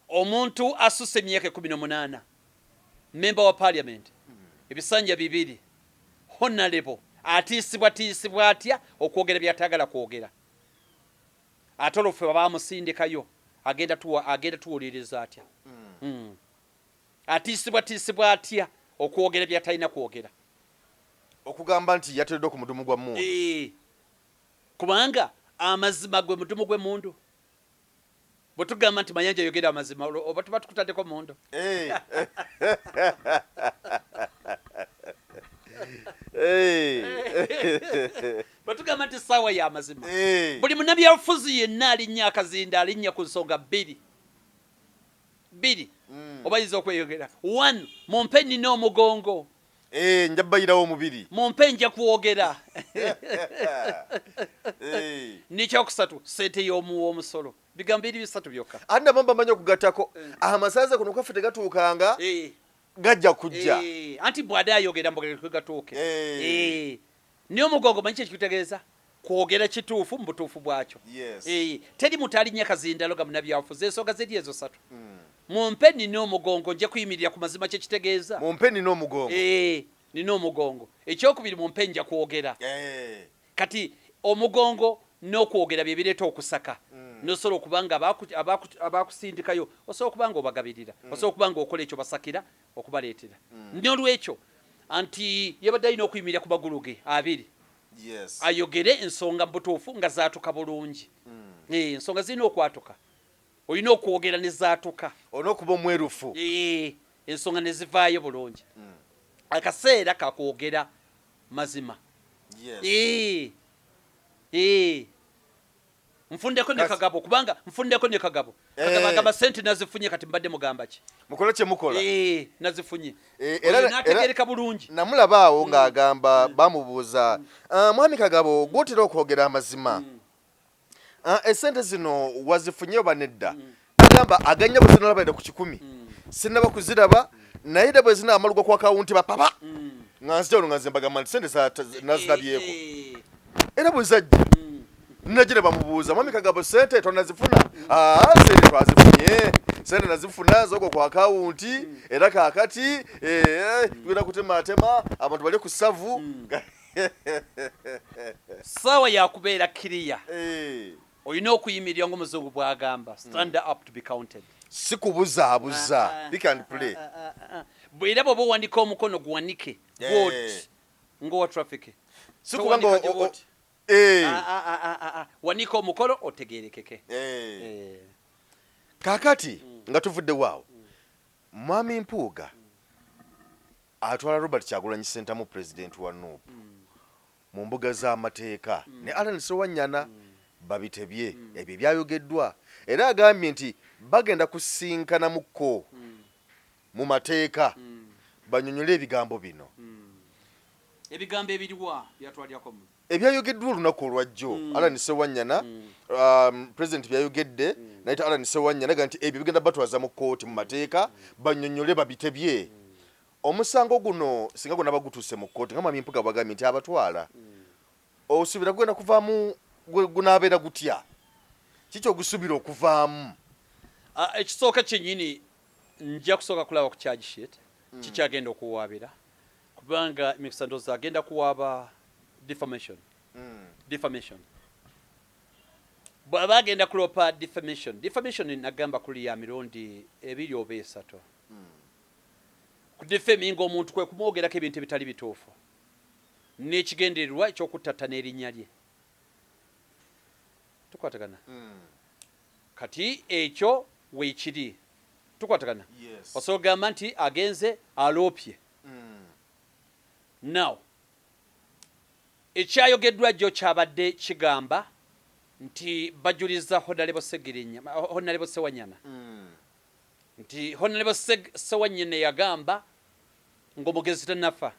Omuntu asusse emyaka 18 member wa Parliament ebisanja 2 honorable atiisibwa atya okwogera by'atagala kwogera ate olwaffe baamusindikayo agenda tuwuliriza atya atiisibwa atya okwogera byatalina kwogera okugamba nti yateereddwa ku mudumu gwa mundu kubanga amazima gwe mudumu gw'emmundu. Bwe tugamba nti Mayanja yogera amazima oba tuba tukutaddeko mundu. Bwe tugamba nti ssaawa ya amazima buli munnabyabufuzi yenna alinnya akazinda alinnya ku nsonga 2 oba yinza okweyogera 1 mumpe nnina omugongo njabbayirawo omubiri mumpe nja kwogera n'ekyokusatu sente y'omuwa omusolo bigambo 3 byokka andi abamba manyi okugattako amasaza kuno kwaffe tegatuukanga gajja kujja anti bw'ade ayogera mbogere kwegatuuke niyo omugongo manyi kyekikutegeeza kwogera kituufu mu butuufu bwakyo. Teri muntu alinnya kazindalo ga munnabyabufuzi ensonga ziri ezo 3 mumpe nina omugongo nja kuyimirira ku mazima kyekitegeeza mumpe nina omugongo nina omugongo ekyokubiri mumpe nja kwogera. Kati omugongo n'okwogera bye bireeta okusaka nosobola okubanga abakusindikayo osobola okubanga obagabirira osobola okubanga okola ekyo basakira okubaleetera n'olwekyo anti yabadde alina okuyimirira ku magulu ge abiri ayogere ensonga butuufu nga zaatuka bulungi ensonga zirina okwatuka olina okwogera ne zaatuka olina okuba omwerufu ensonga ne zivaayo bulungi akaseera kakwogera mazima nfundeko ne Kagabo kubanga nfundeko ne Kagabo agamba sente nazifunye kati mbadde mugamba ki mukola kye mukola nazifunye era nategereka bulungi namulabaawo ng'agamba bamubuuza mwami Kagabo gwotera okwogera amazima esente zino wazifunye oba nedda agamba aganya bwe zinalabadde ku 10 sinaba kuziraba naye da bwe zina amalugo kwa akawunti bapapa nganzija ono nganze mbagamba nti sente nazirabyeko era bwe zajja nagira bamubuuza mwami Kagabo sente tonazifuna sente twazifunye sente nazifuna zoko kwa akawunti era kakati tugenda kutematema abantu bali ku savu sawa yakubeera kiriya olina okuyimirira ng'omuzungu bw'agamba stand up to be counted si kubuzaabuza pick and play bw'era bw'oba owandika omukono guwanike vote ng'owa traffic si kubanga wanika omukono otegerekeke kakati nga tuvudde waawo mwami Mpuuga atwala Robert Kyagulanyi Ssentamu president wa NUP mu mbuga z'amateeka ne Alan Ssewanyana babitebye ebyo byayogeddwa era agambye nti bagenda kusinkana mukko mu mateeka banyonyole ebigambo bino ebigambo ebiriwa byatwalyako ebyayogeddwa olunaku olwajjo Alan Ssewanyana president byayogedde naye Alan Ssewanyana nti ebyo bigenda batwaza mu kooti mu mateeka banyonyole babitebye omusango guno singa gona bagutuuse mu kooti nga mwami Mpuuga bwagambye nti abatwala osuubira kugenda kuvaamu gunabeera gutya kiki ogusubira okuvaamu ekisooka kyennyini nja kusooka kulaba ku charge sheet kikyagenda okuwaabira kubanga emikisa ndowooza agenda kuwaaba defamation bw'aba agenda kulopa defamation nagamba kuli ya mirundi 2 oba 3 kudefaminga omuntu kwe kumwogerako ebintu ebitali bituufu n'ekigendererwa ekyokuttattana erinnya lye tukwatagana kati ekyo weekiri tukwatagana osobola okugamba nti agenze aloopye now ekyayogeddwa jjo kyabadde kigamba nti bajuliza Honorable Ssewanyana nti Honorable Ssewanyana yagamba ng'omugezi tannafa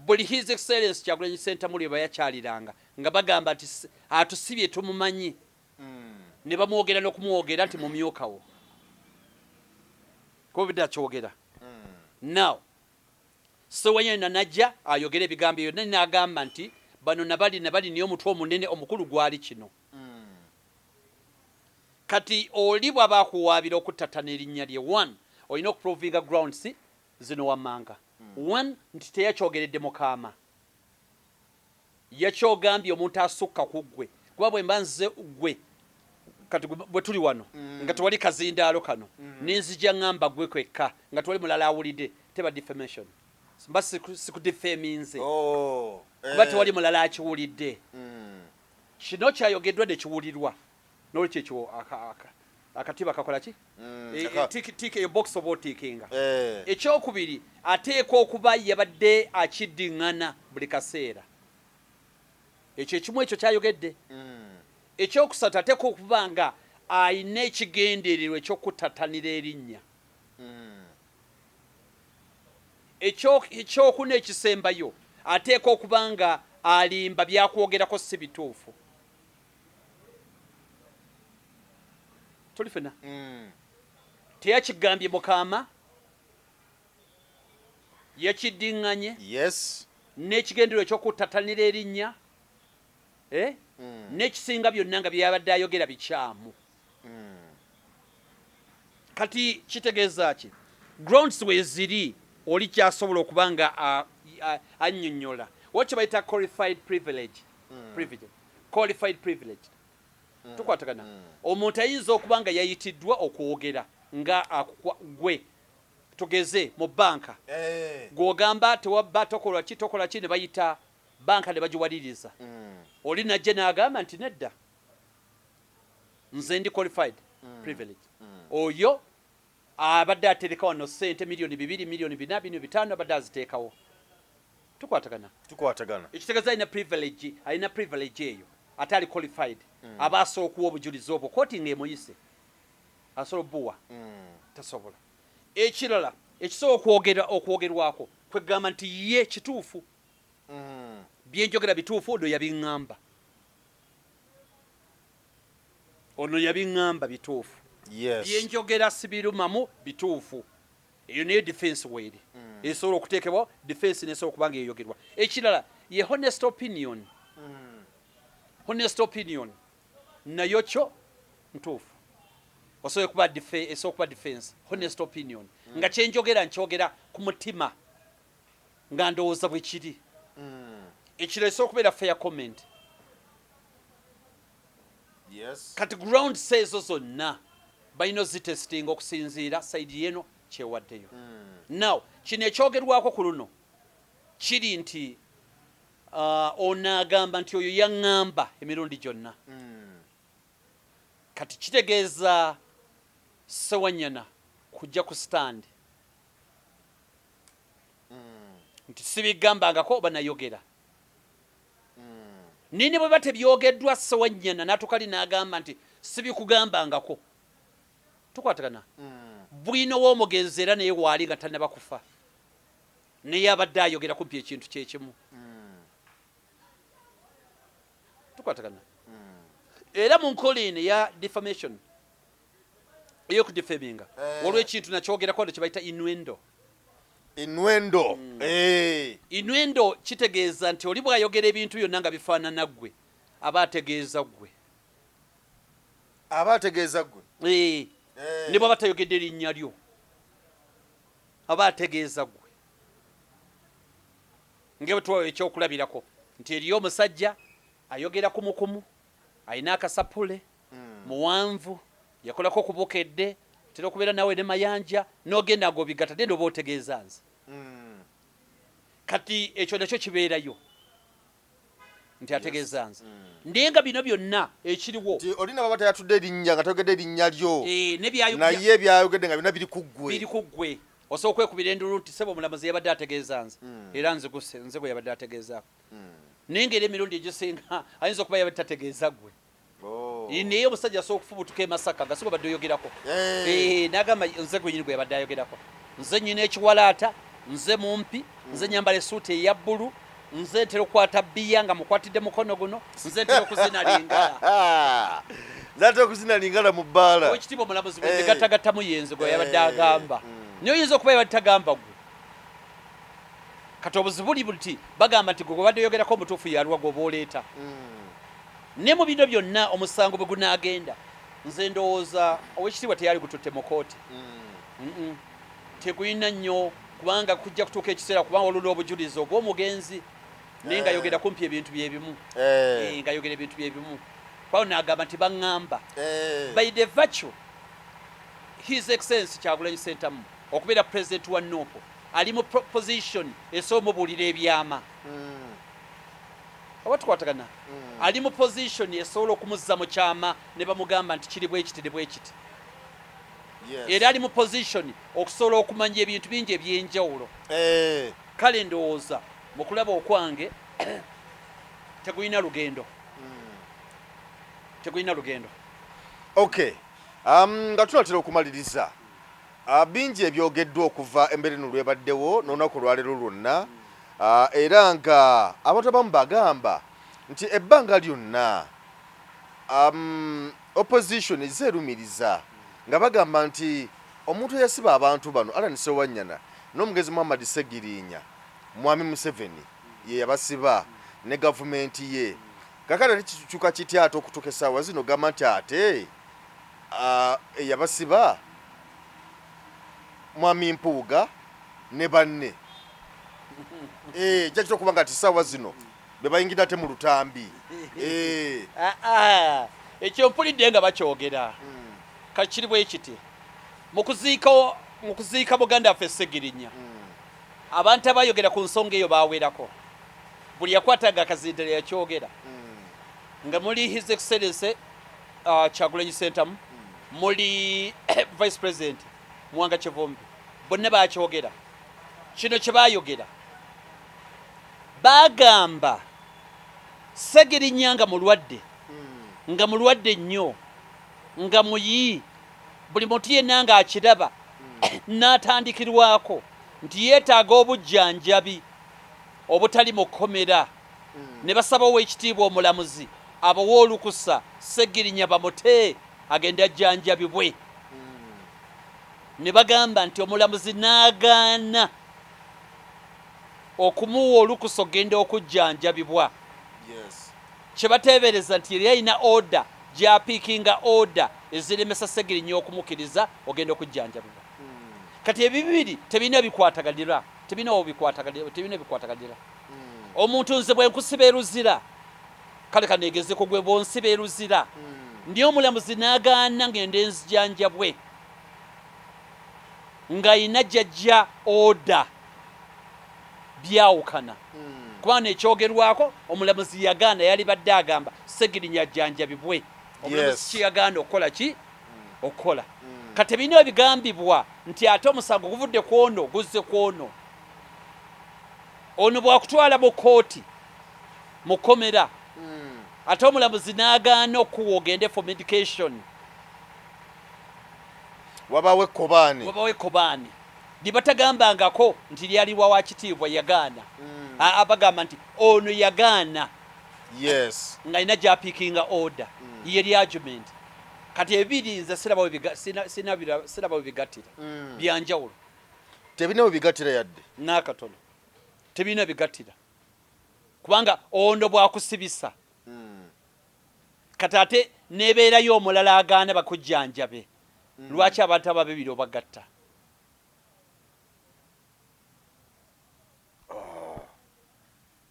buli His Excellency Kyagulanyi Ssentamu lwe bayakyaliranga nga bagamba nti atusibye tumumanyi ne bamwogera n'okumwogera nti mumyukawo kubidde akyogera now Ssewanyana najja ayogera ebigambo byonna n'agamba nti bano nabali niyo omutwe omunene omukulu gwali kino kati oli bw'aba akuwaabira okuttattana erinnya lye 1 olina okuprovinga grounds zino wammanga 1 nti teyakyogeredde mukaama yakyogambye omuntu asukka ku ggwe kuba bwe mba nze ggwe kati bwe tuli wano nga tewali kazindaalo kano nenzija ngamba ggwe kwekka nga tewali mulala awulidde teba defamation mba sikudefeminze kuba tewali mulala akiwulidde kino kyayogeddwa ne kiwulirwa n'olwekyo ekyo akatiba kakola ki eyo box oba otiikinga ekyokubiri ateeka okuba yabadde akiddiŋŋana buli kaseera ekyo ekimu ekyo kyayogedde ekyokusatu ateeka okuba nga alina ekigendererwa ekyokuttatanira erinnya ekyokuna ekisembayo ateeka okuba nga alimba byakwogerako si bituufu tuli fena teyakigambye mukaama yakiddiŋŋanye n'ekigendererwa ekyokuttatanira erinnya n'ekisinga byonna nga byabadde ayogera bikyamu kati kitegeeza ki grounds weziri oli kyasobola okuba nga annyonnyola wakyo bayita qualified privilege tukwatagana omuntu ayinza okuba nga yayitiddwa okwogera nga gwe tugeze mu banka gw'ogamba tewabba tokola ki ne bayita banka ne bagiwaliriza oli najje n'agamba nti nedda nze ndi qualified privilege oyo abadde atereka wano ssente milioni 2 milioni 4 milioni 5 abadde aziteekawo tukwatagana ekitegeeza alina privilege eyo ate ali qualified aba asobola okuwa obujulizi obwo kooti ng'emuyise asobola obbuwa tasobola ekirala ekisobola okwogerwako kwegamba nti ye kituufu byenjogera bituufu ono yabiŋŋamba bituufu byenjogera sibirumamu bituufu eyo nayo defense weeri esobola okuteekebwa defense nesobola okuba nga eyogerwa ekirala ye honest opinion nayo kyo ntuufu osobola kuba defense honest opinion nga kyenjogera nkyogera ku mutima nga ndowooza bwe kiri ekirala esobola okubeera fair comment kati ground seezo zonna balina zitestinga okusinziira saidi yeno kyewaddeyo now kino ekyogerwako ku luno kiri nti ono agamba nti oyo yaŋŋamba emirundi gyonna kati kitegeeza Ssewanyana kujja ku stand nti sibigambangako banayogera nini bwe batebyogeddwa Ssewanyana n'atukali n'agamba nti sibikugambangako tukwatagana bwino w'omugenzi era naye waali nga tannaba kufa naye abadde ayogera kumpi ekintu kyekimu tukwatagana era mu nkolini ya defamation ey'okudefaminga waliwo ekintu nakyogerako kye bayita inwendo kitegeeza nti oli bw'ayogera ebintu byonna nga bifaanana ggwe aba ategeeza ggwe ne bw'aba tayogedde erinnya lyo aba ategeeza ggwe nga bwe tuwa ekyokulabirako nti eriyo omusajja ayogera kumukumu alina akasapule muwanvu yakolako okubukedde tera okubeera nawe ne mayanja n'ogenda ng'obigatta dde oba otegeeza nze kati ekyo nakyo kibeerayo nti ategeeza nze naye nga bino byonna ekiriwo olina baba tayatudde erinnya nga tayogedde erinnya lyo naye ebyayogedde nga byonna biri ku ggwe osobola okwekubira endulu nti sebo omulamuzi yabadde ategeeza nze era nziguse nze bwe yabadde ategeezaako naye ngaera emirundi egisinga ayinza okuba yabadde tategeeza ggwe naye omusajja asobola okufubutuka e Masaka nga siba badde oyogerako n'agamba nze gwenyini gwe yabadde ayogerako nze nyina ekiwalaata nze mumpi nze nyambala esuuti eya bbulu nze ntera okukwata bbiya nga mukwatidde mukono guno nze ntera okuzina lingala nate okuzina lingala mu bbaala ekitiibwa omulamuzi bwe gatagattamu yenze gwe yabadde agamba naye oyinza okuba yabadde tagamba gwe kati obuzibu buli buti bagamba nti gwe badde oyogerako omutuufu yalwa gwe oba oleeta ne mu bino byonna omusango bwe gunaagenda nze ndowooza owekitiibwa teyali gututte mu kooti tegulina nnyo kubanga kujja kutuuka ekiseera kubanga olulwa obujulizi obw'omugenzi naye nga yogera kumpi ebintu byebimu nga yogera ebintu byebimu kwawo n'agamba nti baŋŋamba by the virtue his excellence Kyagulanyi Ssentamu okubeera president wa Nuupu ali mu position esobola omubuulira ebyama oba tukwatagana ali mu position esobola okumuzza mu kyama ne bamugamba nti kiri bwekiti ne bwekiti era ali mu position okusobola okumanya ebintu bingi ebyenjawulo kale ndowooza mu kulaba okwange tegulina lugendo okay nga tunatera okumaliriza bingi ebyogeddwa okuva embere nolwebaddewo n'olunaku lwaleero lwonna era nga abantu abamu bagamba nti ebbanga lyonna opposition ezerumiriza nga bagamba nti omuntu eyasiba abantu bano Allan Ssewanyana n'omugezi Muhammad Segirinya Mwami Museveni ye yabasiba ne gavumenti ye kakati kikyuka kitya ate okutuuka essaawa zino gamba nti ate yabasiba Mwami Mpuuga ne banne jakita okuba nga ati essaawa zino be bayingira ate mu lutambi ekyo mpulidde nga bakyogera kakiri bwe kiti mukuziika muganda waffe Ssegirinya abantu abayogera ku nsonga eyo bawerako buli yakwataga akazindala yakyogera nga muli his excellency Kyagulanyi Ssentamu muli vice president Mwanga Kivumbi bonna bakyogera kino kye bayogera bagamba Ssegirinya nga mulwadde nnyo nga muyi buli muntu yenna nga akiraba n'atandikirwako nti yeetaaga obujjanjabi obutali mu kkomera ne basaba ow'ekitiibwa omulamuzi abawa olukusa Ssegirinya bamute agenda ajjanjabibwe ne bagamba nti omulamuzi n'agaana okumuwa olukusa ogenda okujjanjabibwa kye bateebereza nti yali alina order gy'apiikinga order eziremesa Ssegirinya okumukkiriza ogenda okujjanjabibwa kati ebibiri tebirina bikwataganira omuntu nze bwe nkusiba eruzira kale kaneegezeko gwe bwonsiba eruzira ndi omulamuzi n'agaana ngende nzijanjabwe ng'ayina jjajja order byawukana kubanga ekyogerwako omulamuzi yagaana yali badde agamba Ssegirinya ajjanjabibwe omulamuzi kiyagaana okukola ki okukola kati ebirina ebigambibwa nti ate omusango guvudde ku ono guzze ku ono bwakutwala mu kooti mu kkomera ate omulamuzi n'agaana okuwa ogende for medication wabawe ekkobaane libatagambangako nti lyaliwa wa kitiibwa yagaana abagamba nti ono yagaana nga alina gy'apiikinga order ye lyargument kati ebiri nze siraba we bigattira byanjawulo tebirina we bigattira yadde n'akatono tebirina bigattira kubanga ono bwakusibisa kati ate nebeerayo omulala agaana bakujjanjabe lwaki abantu ababibiri obagatta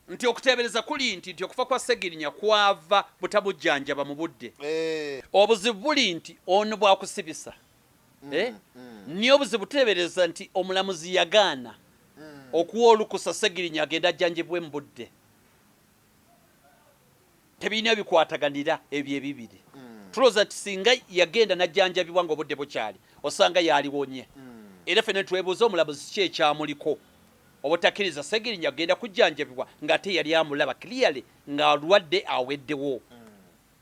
nti okuteebereza kuli nti okufa kwa Ssegirinya kwava butamujjanjaba mu budde obuzibu buli nti ono bwakusibisa niyo obuzibu buteebereza nti omulamuzi yagaana okuwa olukusa Ssegirinya agenda ajjanjibwe mu budde tebirina bikwataganira ebyo ebibiri tulowooza nti singa yagenda najjanjabibwa ng'obudde bukyali osanga yaliwonye era ffene twebuuza omulamuzi ki ekyamuliko obutakkiriza Ssegirinya agenda kujjanjabibwa ng'ate yali amulaba clearly ng'alwadde aweddewo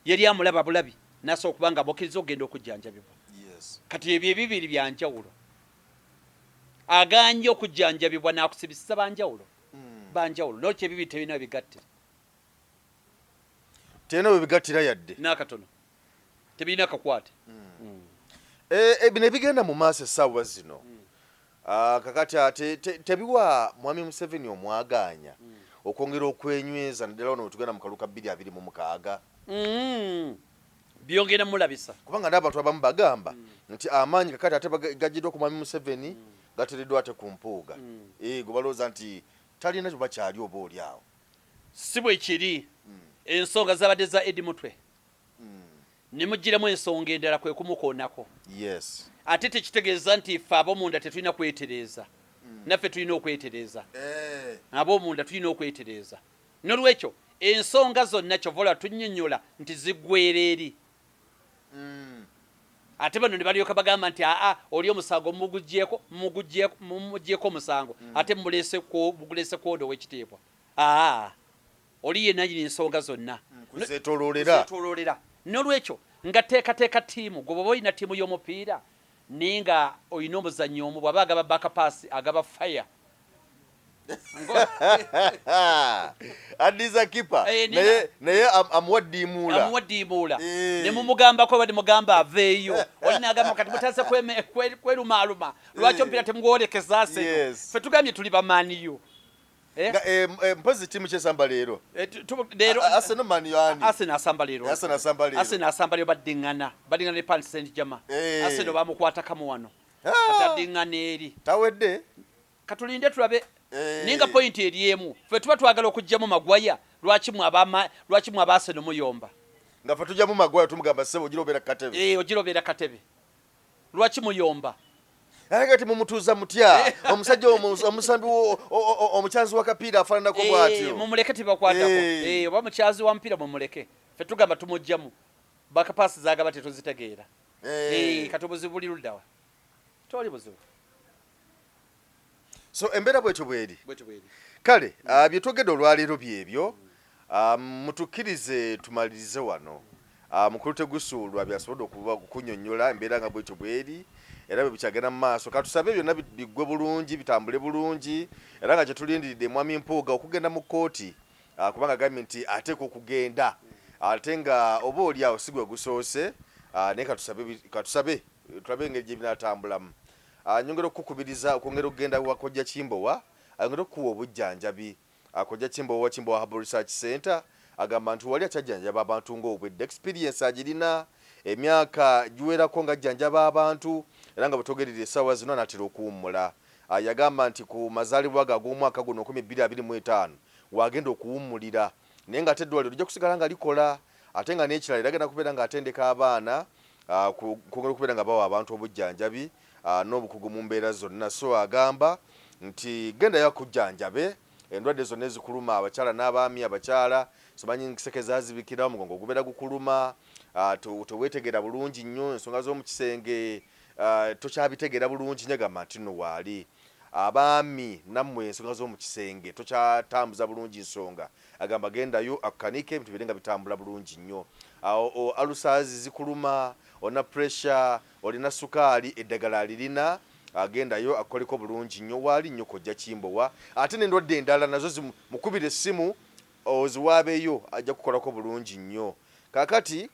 yali amulaba bulabi nasobola okuba nga amukkiriza ogenda okujjanjabibwa kati ebyo ebibiri byanjawulo aganye okujjanjabibwa n'akusibisa banjawulo nolwekyo ebibiri tebirina bigattira bigattira yadde n'akatono tebirina kakwate bino ebigenda mu maaso essaawa zino kakati ate tebiwa mwami Museveni omwaganya okwongera okwenyweza naddala wano wetugenda mu kaluka 2026 byongera mulabisa kubanga n'abantu abamu bagamba nti amaanyi kakati ate gajiddwa ku mwami Museveni gateereddwa ate ku Mpuuga gwe balowooza nti talina kyo bakyali oba oli awo si bwe kiri ensonga zabadde za Edi Mutwe ne mugiramu ensonga endala kwe kumukoonako ate tekitegeeza nti ffe ab'omunda tetulina kwetereeza naffe tulina okwetereeza ab'omunda tulina okwetereeza nolwekyo ensonga zonna kyovola tunnyonnyola nti ziggwera eri ate bano ne balyoka bagamba nti oli omusango mumuggyeeko omusango ate mugulese kwodo w'ekitiibwa oli yenna nyini ensonga zonna kuzetoloolera nolwekyo nga teekateeka ttiimu gwe bw'oba olina ttiimu y'omupiira naye nga olina omuzannyo omu bw'aba agaba bakapasi agaba fire addiza kipa naye amuwaddiimuula ne mumugambako oba ne mugamba aveeyo olina agamba kati mutaze kwerumaaluma lwaki omupiira temugwolekeza seno ffe tugambye tuli bamaaniyo mpozi timu kyesamba leero Arsenal Man yani Arsenal asamba leero badingana ne Paris Saint-Germain Arsenal bamukwata kamu wano katadingana eri tawedde katulinde tulabe ninga point eri emu ffe tuba twagala okujjamu magwaya lwaki mu Arsenal muyomba nga fe tujja mu magwayo tumugamba ssebo ogirobera katebe ogirobera katebe lwaki muyomba Kati mumutuuza mutya omusajja omusambi omukyazi wa kapiira afaananako bw'atyo mumuleke tibakwatako oba mukyazi wa mpira mumuleke fe tugamba tumugjamu bakapaasi zagaba tetuzitegeera kati obuzibu buli luddawa toli buzibu so embeera bwetyo bweri kale bye twogedde olwaleero byebyo mutukkirize tumalirize wano mukulu Tegusulwa byasobodde okukunnyonnyola embeera nga bwetyo bweri era bwe bikyagenda mu maaso katusabe byonna biggwe bulungi bitambule bulungi era nga kyetulindiridde mwami Mpuuga okugenda mu kkooti kubanga gavumenti ateeka okugenda ate nga oba oli awo si gwe gusoose naye katusabe tulabe engeri gye binaatambulamu nyongera okukukubiriza okwongera okugenda wa Kojja Kimbowa ayongera okukuwa obujjanjabi Kojja Kimbowa Herbal Research Center agamba nti wali akyajjanjaba abantu ng'obwedde experience agirina emyaka giwerako nga ajjanjaba abantu era nga bwetogerera essaawa zino anaatera okuwummula yagamba nti ku mazaalibwa ge ag'omwaka guno 2025 wagenda okuwummulira naye nga ate eddwaliro lijja kusigala nga likola ate nga n'ekirala era agenda kubeera ng'atendeka abaana kwongera okubeera nga bawa abantu obujjanjabi n'obukugu mu mbeera zonna so agamba nti gendayo akujjanjabe endwadde zonna ezikuluma abakyala n'abaami abakyala simanyi nkiseke zaazibikira omugongo gubeera gukuluma teweetegera bulungi nnyo ensonga z'omu kisenge tokyabitegeera bulungi nyegamba nti nno waali abaami nammwe ensonga z'omu kisenge tokyatambuza bulungi nsonga agamba gendayo akukanike ebintu bire nga bitambula bulungi nnyo alusaazi zikuluma olina pressure olina sukaali eddagala alirina agendayo akoleko bulungi nnyo waali nnyo Kojja Kimbowa ate n'endwadde endala nazo zimukubira essimu oziwaabeeyo ajja kukolako bulungi nnyo kaakati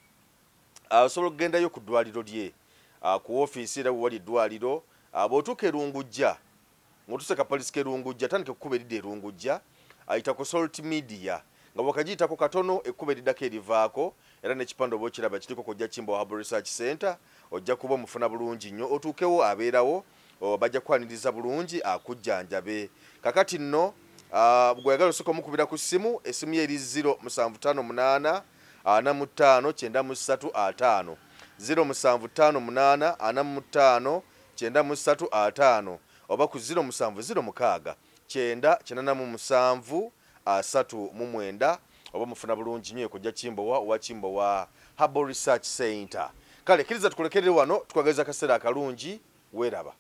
osobola okugendayo ku ddwaliro lye ku ofiisi era wewali eddwaliro bw'otuuka erungujja ng'otuuse kapolisi k'erungujja tandika ekkuba eridda erungujja ayita ku Salt Media nga bwakagiyitako katono ekkuba eriddako erivaako era n'ekipande oba okiraba kiriko Kojja Kimbowa Herbal Research Center ojja kuba omufuna bulungi nnyo otuukewo abeerawo bajja kwaniriza bulungi akujjanjabe kakati nno gweyagala osooka omukubira ku ssimu essimu ye eri 0758 45 93 0558 45 93 oba ku 0706 987 39 oba mufuna bulungi nnyo Kojja Kimbowa owa Kimbowa Herbal Research Center kale kkiriza tukulekerere wano tukwagaliza akaseera akalungi weeraba